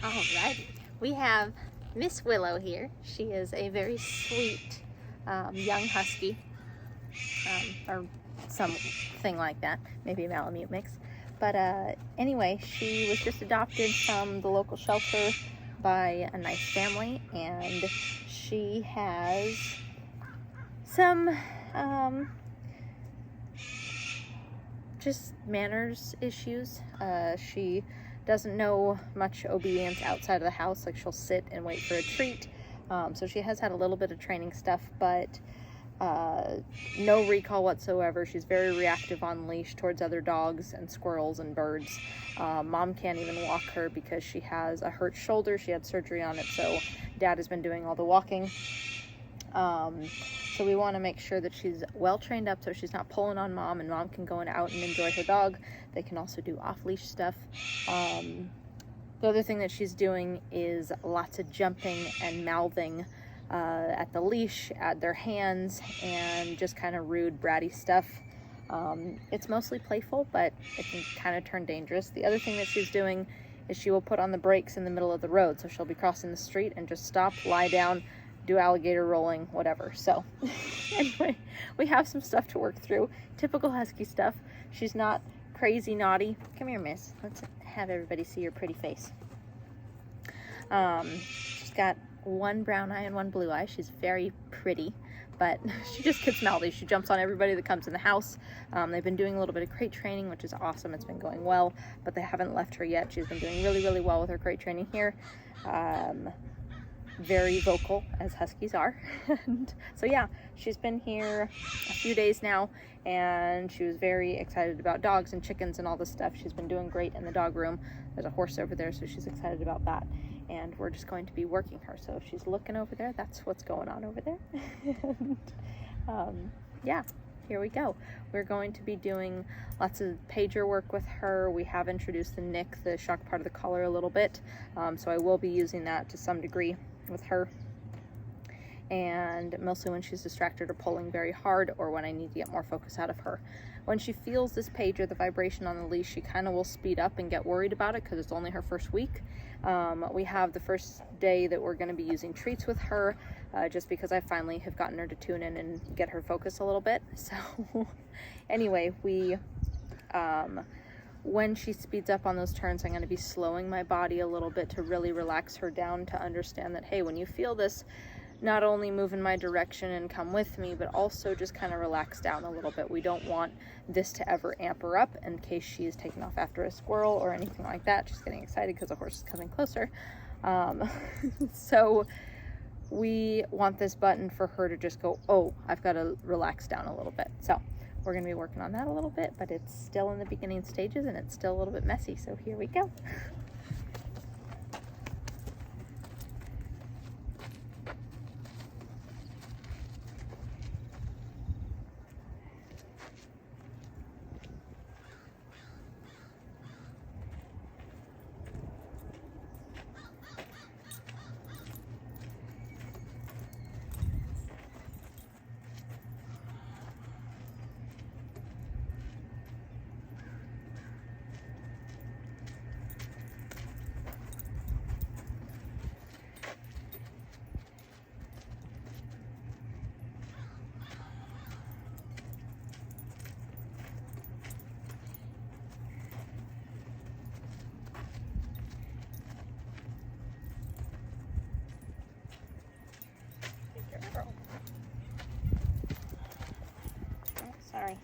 Alrighty, we have Miss Willow here. She is a very sweet young husky, or something like that, maybe a Malamute mix. But anyway, she was just adopted from the local shelter by a nice family, and she has some just manners issues. She doesn't know much obedience outside of the house. Like, she'll sit and wait for a treat. So she has had a little bit of training stuff, but no recall whatsoever. She's very reactive on leash towards other dogs and squirrels and birds. Mom can't even walk her because she has a hurt shoulder. She had surgery on it, so Dad has been doing all the walking. So we want to make sure that she's well trained up so she's not pulling on Mom, and Mom can go out and enjoy her dog. They can also do off-leash stuff. The other thing that she's doing is lots of jumping and mouthing at the leash, at their hands, and just kind of rude, bratty stuff. It's mostly playful, but it can kind of turn dangerous. The other thing that she's doing is she will put on the brakes in the middle of the road. So she'll be crossing the street and just stop, lie down, do alligator rolling, whatever. So anyway, we have some stuff to work through. Typical husky stuff. She's not crazy naughty. Come here, miss. Let's have everybody see your pretty face. She's got one brown eye and one blue eye. She's very pretty, but she just gets mouthy. She jumps on everybody that comes in the house. They've been doing a little bit of crate training, which is awesome. It's been going well, but they haven't left her yet. She's been doing really, really well with her crate training here. Very vocal, as huskies are. And so yeah, she's been here a few days now, and she was very excited about dogs and chickens and all this stuff. She's been doing great in the dog room. There's a horse over there, so she's excited about that, and we're just going to be working her. So if she's looking over there, that's what's going on over there. And yeah, here we go. We're going to be doing lots of pager work with her. We have introduced the nick, the shock part of the collar, a little bit, so I will be using that to some degree with her, and mostly when she's distracted or pulling very hard, or when I need to get more focus out of her. When she feels this pager, the vibration on the leash, she kind of will speed up and get worried about it because it's only her first week. We have the first day that we're going to be using treats with her, just because I finally have gotten her to tune in and get her focus a little bit. So anyway, when she speeds up on those turns, I'm going to be slowing my body a little bit to really relax her down, to understand that, hey, when you feel this, not only move in my direction and come with me, but also just kind of relax down a little bit. We don't want this to ever amp her up in case she is taking off after a squirrel or anything like that. She's getting excited because the horse is coming closer. So we want this button for her to just go, oh, I've got to relax down a little bit. So we're going to be working on that a little bit, but it's still in the beginning stages and it's still a little bit messy. So here we go. Sorry.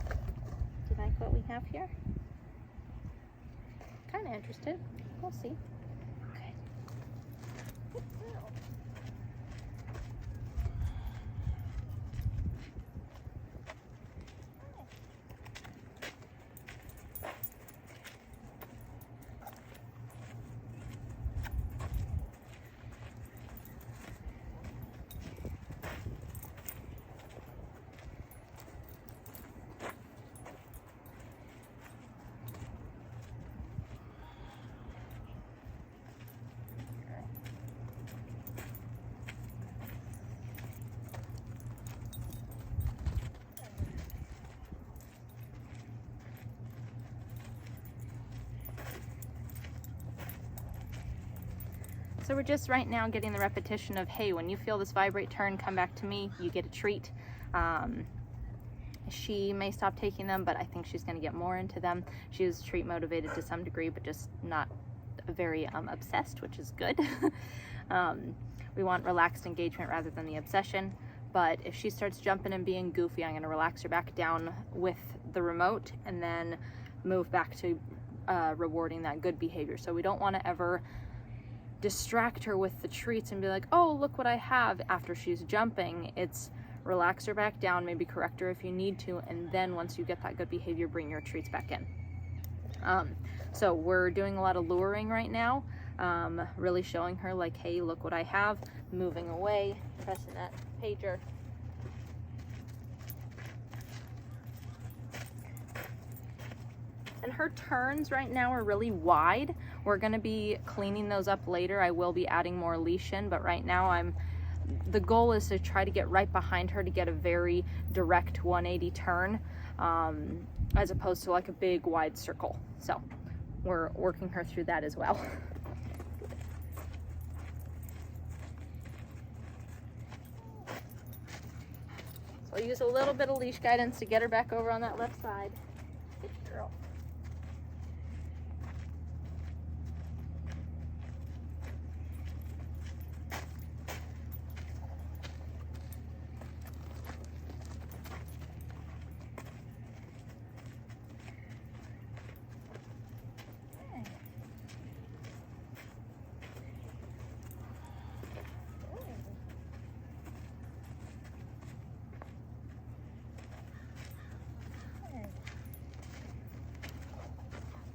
Do you like what we have here? Kind of interested. We'll see. Okay. So we're just right now getting the repetition of, hey, when you feel this vibrate turn, come back to me, you get a treat. She may stop taking them, but I think she's going to get more into them. She is treat motivated to some degree, but just not very obsessed, which is good. We want relaxed engagement rather than the obsession. But if she starts jumping and being goofy, I'm going to relax her back down with the remote and then move back to rewarding that good behavior. So we don't want to ever distract her with the treats and be like, oh, look what I have after she's jumping. It's relax her back down, maybe correct her if you need to, and then once you get that good behavior, bring your treats back in. So we're doing a lot of luring right now, really showing her like, hey, look what I have, moving away, pressing that pager. And her turns right now are really wide. We're gonna be cleaning those up later. I will be adding more leash in, but right now the goal is to try to get right behind her to get a very direct 180 turn, as opposed to like a big wide circle. So we're working her through that as well. So I'll use a little bit of leash guidance to get her back over on that left side. Good girl.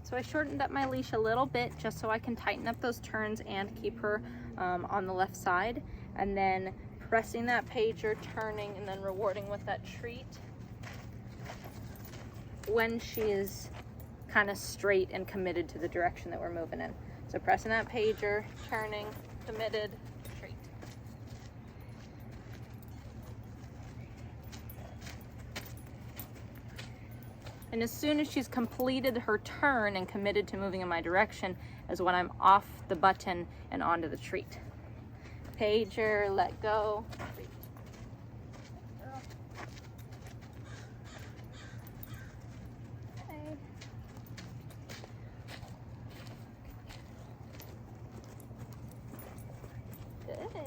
So I shortened up my leash a little bit just so I can tighten up those turns and keep her on the left side. And then pressing that pager, turning, and then rewarding with that treat when she is kind of straight and committed to the direction that we're moving in. So pressing that pager, turning, committed, treat. And as soon as she's completed her turn and committed to moving in my direction is when I'm off the button and onto the treat. Pager, let go, treat. Okay. Good.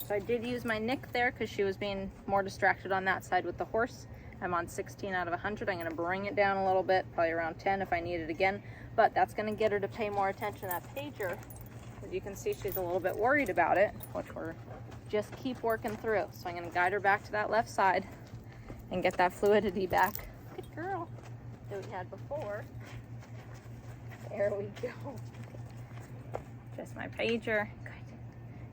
So I did use my nick there because she was being more distracted on that side with the horse. I'm on 16 out of 100. I'm going to bring it down a little bit, probably around 10 if I need it again. But that's going to get her to pay more attention to that pager. As you can see, she's a little bit worried about it, which we're just keep working through. So I'm going to guide her back to that left side and get that fluidity back. Good girl. That we had before. There we go. Just my pager. Good.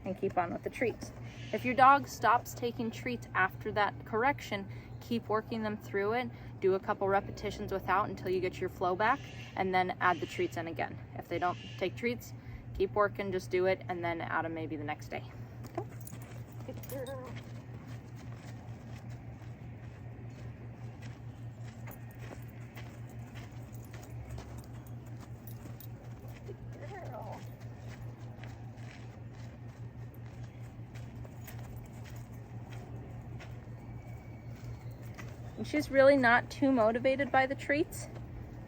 And keep on with the treats. If your dog stops taking treats after that correction, keep working them through it. Do a couple repetitions without until you get your flow back, and then add the treats in again. If they don't take treats, keep working, just do it, and then add them maybe the next day. Good girl. Good girl. And she's really not too motivated by the treats.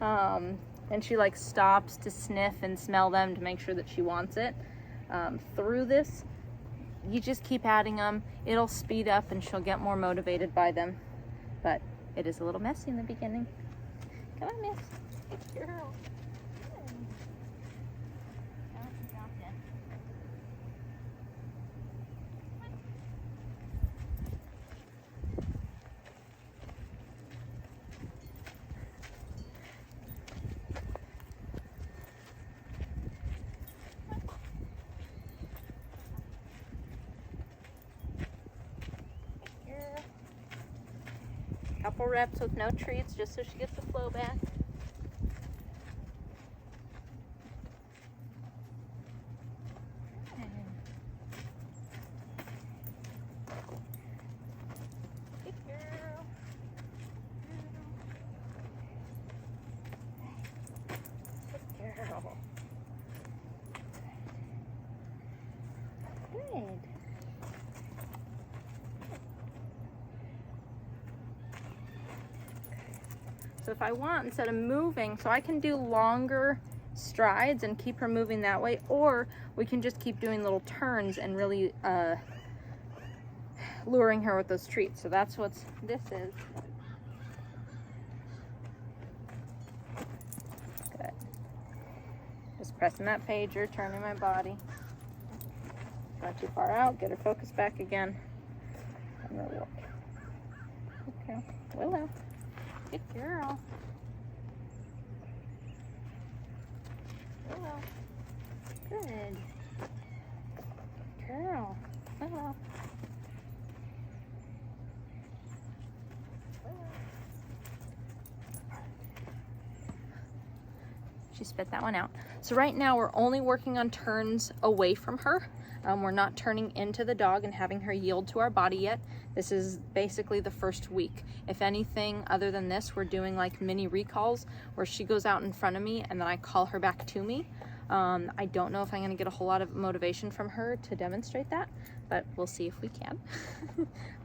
And she like stops to sniff and smell them to make sure that she wants it. Through this, you just keep adding them. It'll speed up and she'll get more motivated by them. But it is a little messy in the beginning. Come on, miss. Good girl. Couple reps with no treats just so she gets the flow back. Good girl. Good girl. Good. So if I want, instead of moving, so I can do longer strides and keep her moving that way, or we can just keep doing little turns and really luring her with those treats. So that's what this is. Good. Just pressing that pager, turning my body. Not too far out, get her focus back again. And really work. Okay, Willow. Good girl. Willow. Good. Girl. Willow. She spit that one out. So right now we're only working on turns away from her. We're not turning into the dog and having her yield to our body yet. This is basically the first week. If anything other than this, we're doing like mini recalls where she goes out in front of me and then I call her back to me. I don't know if I'm gonna get a whole lot of motivation from her to demonstrate that, but we'll see if we can.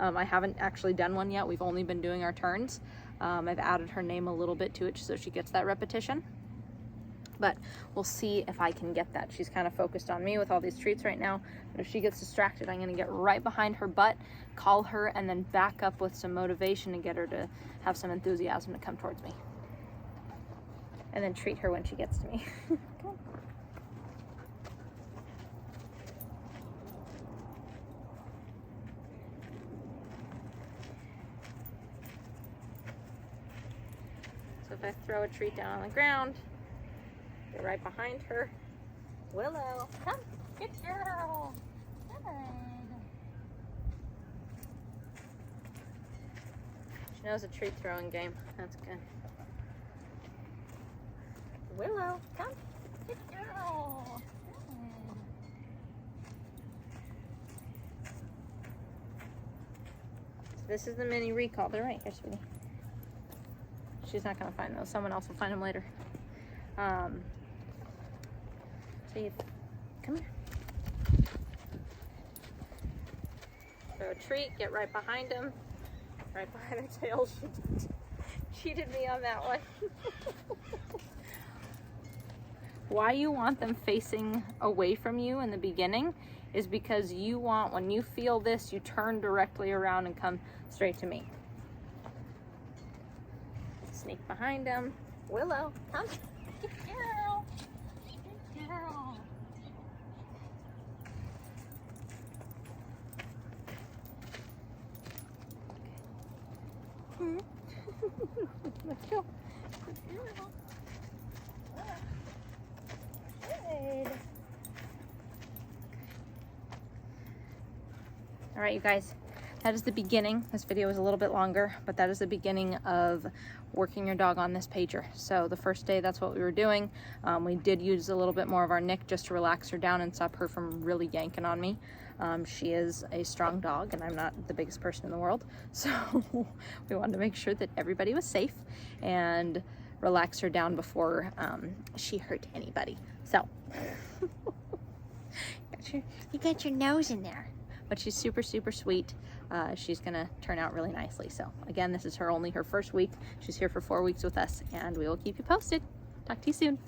I haven't actually done one yet. We've only been doing our turns. I've added her name a little bit to it so she gets that repetition. But we'll see if I can get that. She's kind of focused on me with all these treats right now. But if she gets distracted, I'm gonna get right behind her butt, call her, and then back up with some motivation to get her to have some enthusiasm to come towards me. And then treat her when she gets to me. Come on. So if I throw a treat down on the ground, get right behind her. Willow, come, good girl. Good. She knows a treat throwing game. That's good. Willow, come, good girl. Good. So this is the mini recall. They're right here, sweetie. She's not gonna find those. Someone else will find them later. So you come here. Throw a treat, get right behind him. Right behind her tail. She cheated me on that one. Why you want them facing away from you in the beginning is because you want, when you feel this, you turn directly around and come straight to me. Sneak behind him. Willow, come. Good girl. Good girl. Let's go. Good girl. Good. All right, you guys. That is the beginning. This video is a little bit longer, but that is the beginning of working your dog on this pager. So the first day, that's what we were doing. We did use a little bit more of our nick just to relax her down and stop her from really yanking on me. She is a strong dog and I'm not the biggest person in the world. So we wanted to make sure that everybody was safe and relax her down before she hurt anybody. So you got your nose in there. But she's super, super sweet. She's gonna turn out really nicely. So again, this is only her first week. She's here for 4 weeks with us and we will keep you posted. Talk to you soon.